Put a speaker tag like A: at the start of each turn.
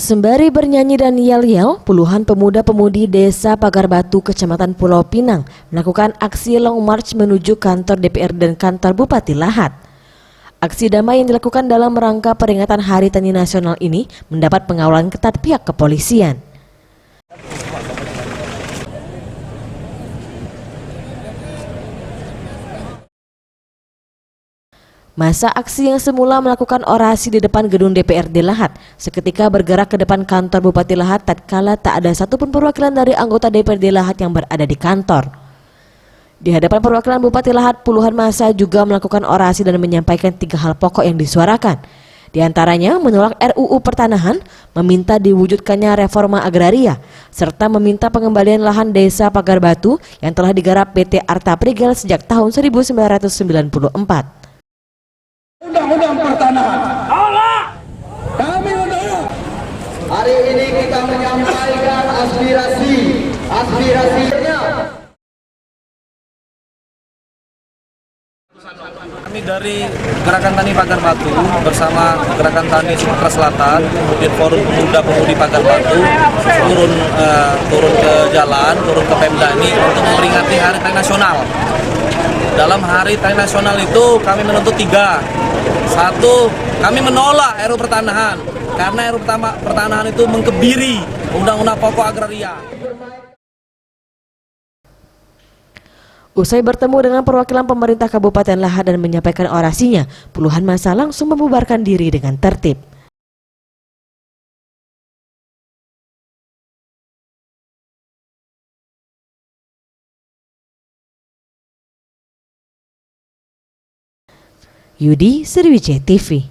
A: Sembari bernyanyi dan yel-yel, puluhan pemuda-pemudi Desa Pagar Batu, Kecamatan Pulau Pinang melakukan aksi long march menuju kantor DPR dan kantor Bupati Lahat. Aksi damai yang dilakukan dalam rangka peringatan Hari Tani Nasional ini mendapat pengawalan ketat pihak kepolisian. Masa aksi yang semula melakukan orasi di depan gedung DPRD Lahat seketika bergerak ke depan kantor Bupati Lahat tatkala tak ada satupun perwakilan dari anggota DPRD Lahat yang berada di kantor. Di hadapan perwakilan Bupati Lahat, puluhan massa juga melakukan orasi dan menyampaikan 3 hal pokok yang disuarakan. Di antaranya menolak RUU Pertanahan, meminta diwujudkannya reforma agraria, serta meminta pengembalian lahan Desa Pagar Batu yang telah digarap PT Arta Prigel sejak tahun 1994.
B: Undang-undang pertanahan. Tolak. Kami menolak.
C: Hari ini kita menyampaikan aspirasinya.
D: Kami dari Gerakan Tani Pagar Batu bersama Gerakan Tani Sumatera Selatan, kemudian Forum Pemuda-Pemudi Pagar Batu turun ke jalan, turun ke Pemda ini untuk memperingati Hari Tani Nasional. Dalam Hari Tani Nasional itu kami menuntut 3. 1, kami menolak RUU Pertanahan karena RUU Pertanahan itu mengkebiri Undang-Undang Pokok Agraria.
A: Usai bertemu dengan perwakilan pemerintah Kabupaten Lahat dan menyampaikan orasinya, puluhan massa langsung membubarkan diri dengan tertib. Yudi, Sriwijaya TV.